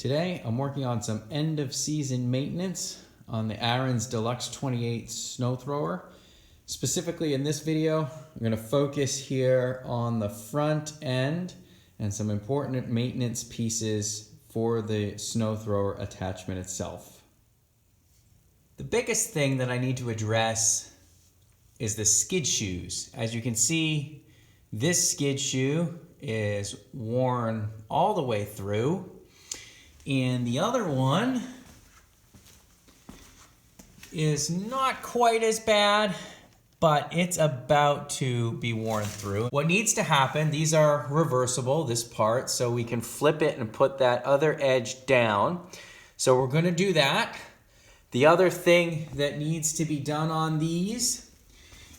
Today I'm working on some end of season maintenance on the Ariens Deluxe 28 Snowthrower. Specifically in this video, I'm going to focus here on the front end and some important maintenance pieces for the Snowthrower attachment itself. The biggest thing that I need to address is the skid shoes. As you can see, this skid shoe is worn all the way through. And the other one is not quite as bad, but it's about to be worn through. What needs to happen, these are reversible, this part, so we can flip it and put that other edge down. So we're gonna do that. The other thing that needs to be done on these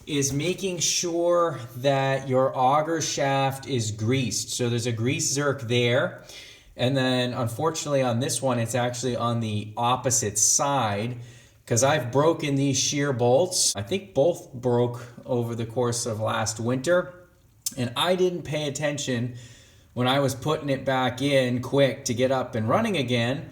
is making sure that your auger shaft is greased. So there's a grease zerk there. And then unfortunately on this one, it's actually on the opposite side because I've broken these shear bolts. I think both broke over the course of last winter. And I didn't pay attention when I was putting it back in quick to get up and running again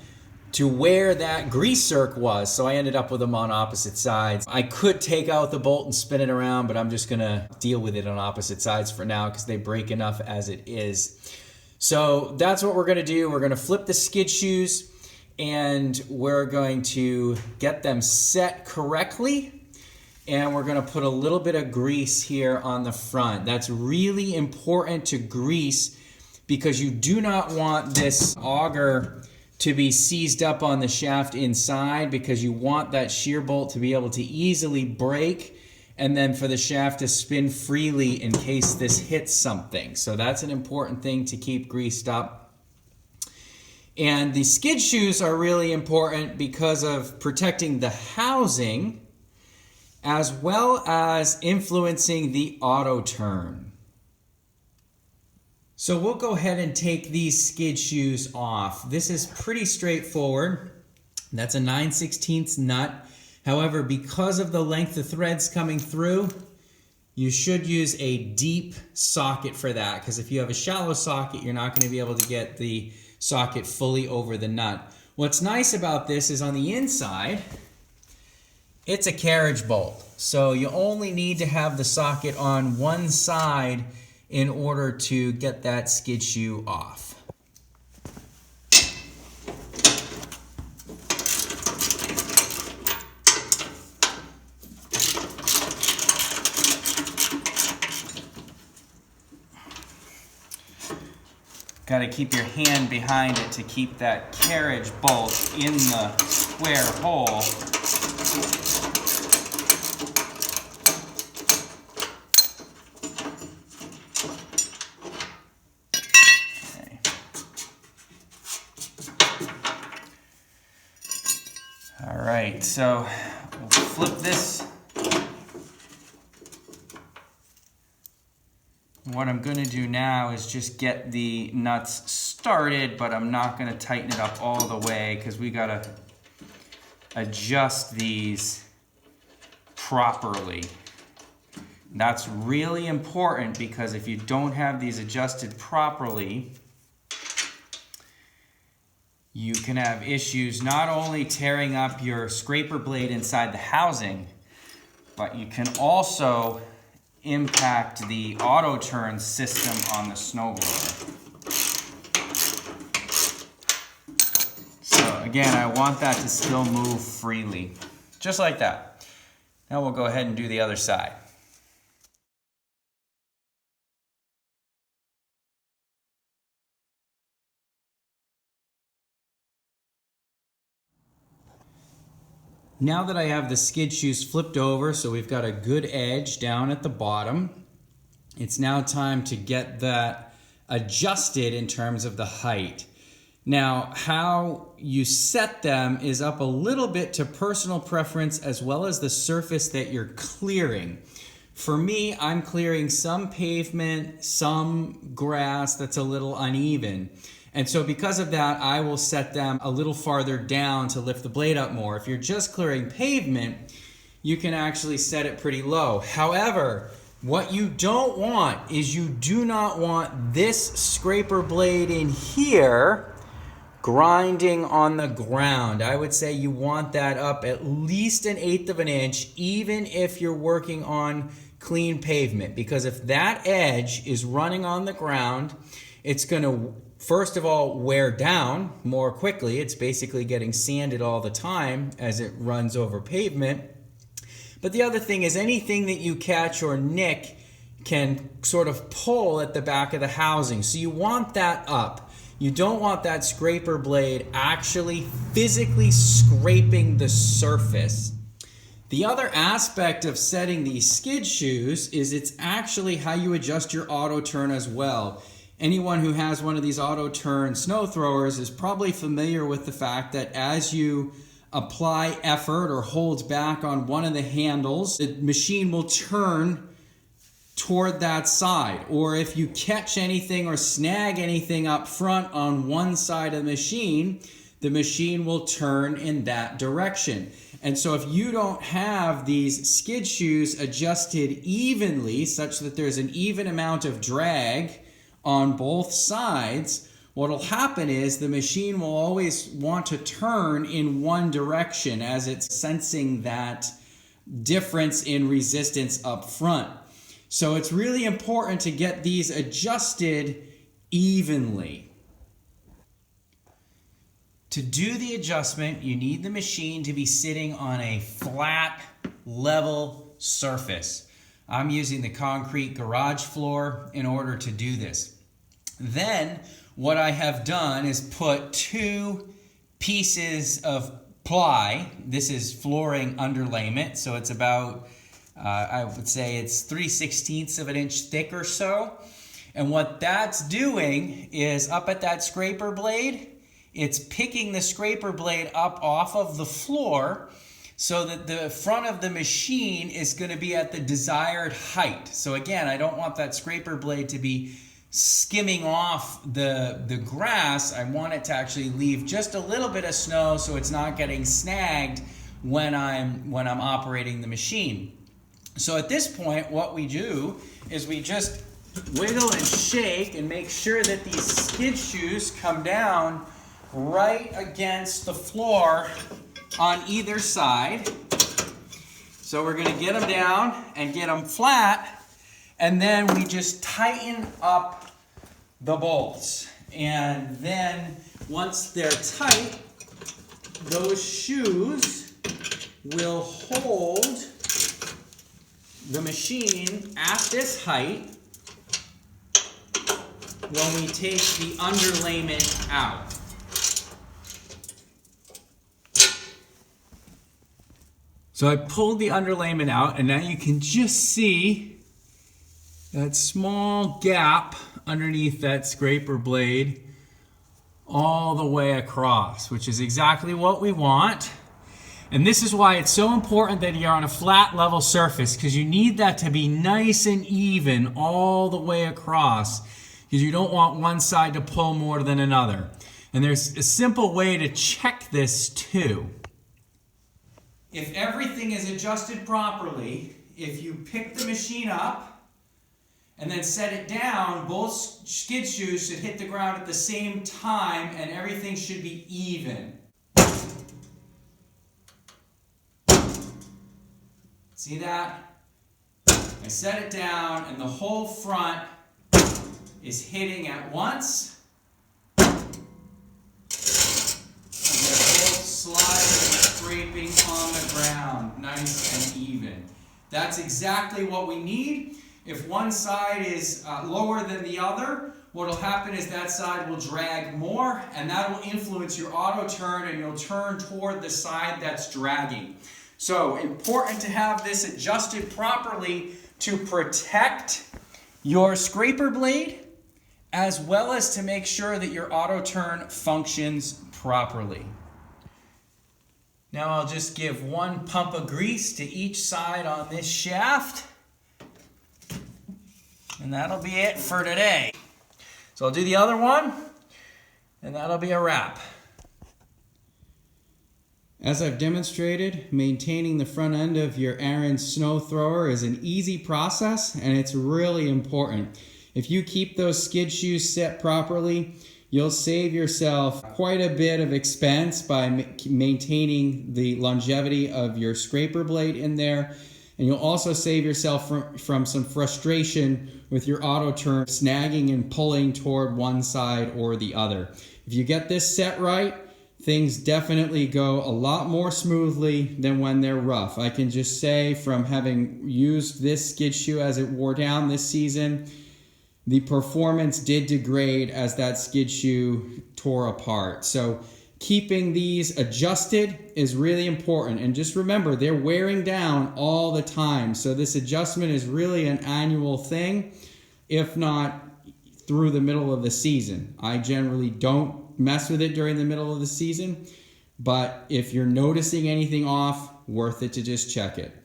to where that grease zerk was. So I ended up with them on opposite sides. I could take out the bolt and spin it around, but I'm just gonna deal with it on opposite sides for now because they break enough as it is. So that's what we're gonna do. We're gonna flip the skid shoes and we're going to get them set correctly. And we're gonna put a little bit of grease here on the front. That's really important to grease because you do not want this auger to be seized up on the shaft inside because you want that shear bolt to be able to easily break and then for the shaft to spin freely in case this hits something. So that's an important thing to keep greased up. And the skid shoes are really important because of protecting the housing as well as influencing the AutoTurn. So we'll go ahead and take these skid shoes off. This is pretty straightforward. That's a 9/16 nut. However, because of the length of threads coming through, you should use a deep socket for that, because if you have a shallow socket, you're not going to be able to get the socket fully over the nut. What's nice about this is on the inside, it's a carriage bolt. So you only need to have the socket on one side in order to get that skid shoe off. Got to keep your hand behind it to keep that carriage bolt in the square hole. Okay. All right, so we'll flip this. What I'm going to do now is just get the nuts started, but I'm not going to tighten it up all the way because we got to adjust these properly. That's really important because if you don't have these adjusted properly, you can have issues not only tearing up your scraper blade inside the housing, but you can also impact the AutoTurn system on the snowblower. So again, I want that to still move freely, just like that. Now we'll go ahead and do the other side. Now that I have the skid shoes flipped over, so we've got a good edge down at the bottom, it's now time to get that adjusted in terms of the height. Now, how you set them is up a little bit to personal preference as well as the surface that you're clearing. For me, I'm clearing some pavement, some grass that's a little uneven. And so because of that, I will set them a little farther down to lift the blade up more. If you're just clearing pavement, you can actually set it pretty low. However, what you don't want is you do not want this scraper blade in here grinding on the ground. I would say you want that up at least 1/8 of an inch, even if you're working on clean pavement, because if that edge is running on the ground, it's going to, first of all, wear down more quickly. It's basically getting sanded all the time as it runs over pavement. But the other thing is anything that you catch or nick can sort of pull at the back of the housing. So you want that up. You don't want that scraper blade actually physically scraping the surface. The other aspect of setting these skid shoes is it's actually how you adjust your auto turn as well. Anyone who has one of these AutoTurn snow throwers is probably familiar with the fact that as you apply effort or hold back on one of the handles, the machine will turn toward that side. Or if you catch anything or snag anything up front on one side of the machine will turn in that direction. And so if you don't have these skid shoes adjusted evenly, such that there's an even amount of drag on both sides, what'll happen is the machine will always want to turn in one direction as it's sensing that difference in resistance up front. So it's really important to get these adjusted evenly. To do the adjustment, you need the machine to be sitting on a flat, level surface. I'm using the concrete garage floor in order to do this. Then what I have done is put 2 pieces of ply. This is flooring underlayment, so it's about, I would say it's 3/16 of an inch thick or so. And what that's doing is up at that scraper blade, it's picking the scraper blade up off of the floor so that the front of the machine is going to be at the desired height. So again, I don't want that scraper blade to be skimming off the grass. I want it to actually leave just a little bit of snow so it's not getting snagged when I'm operating the machine. So at this point, what we do is we just wiggle and shake and make sure that these skid shoes come down right against the floor on either side. So we're going to get them down and get them flat, and then we just tighten up the bolts. And then once they're tight, those shoes will hold the machine at this height when we take the underlayment out. So I pulled the underlayment out, and now you can just see that small gap underneath that scraper blade all the way across, which is exactly what we want. And this is why it's so important that you're on a flat level surface, because you need that to be nice and even all the way across, because you don't want one side to pull more than another. And there's a simple way to check this too. If everything is adjusted properly, if you pick the machine up and then set it down, both skid shoes should hit the ground at the same time and everything should be even. See that? I set it down and the whole front is hitting at once. Scraping on the ground, nice and even. That's exactly what we need. If one side is lower than the other, what will happen is that side will drag more, and that will influence your auto turn, and you'll turn toward the side that's dragging. So important to have this adjusted properly to protect your scraper blade, as well as to make sure that your auto turn functions properly. Now I'll just give 1 pump of grease to each side on this shaft, and that'll be it for today. So I'll do the other one, and that'll be a wrap. As I've demonstrated, maintaining the front end of your Ariens Snowthrower is an easy process, and it's really important. If you keep those skid shoes set properly, you'll save yourself quite a bit of expense by maintaining the longevity of your scraper blade in there. And you'll also save yourself from some frustration with your AutoTurn snagging and pulling toward one side or the other. If you get this set right, things definitely go a lot more smoothly than when they're rough. I can just say from having used this skid shoe as it wore down this season, the performance did degrade as that skid shoe tore apart. So keeping these adjusted is really important. And just remember, they're wearing down all the time. So this adjustment is really an annual thing, if not through the middle of the season. I generally don't mess with it during the middle of the season, but if you're noticing anything off, worth it to just check it.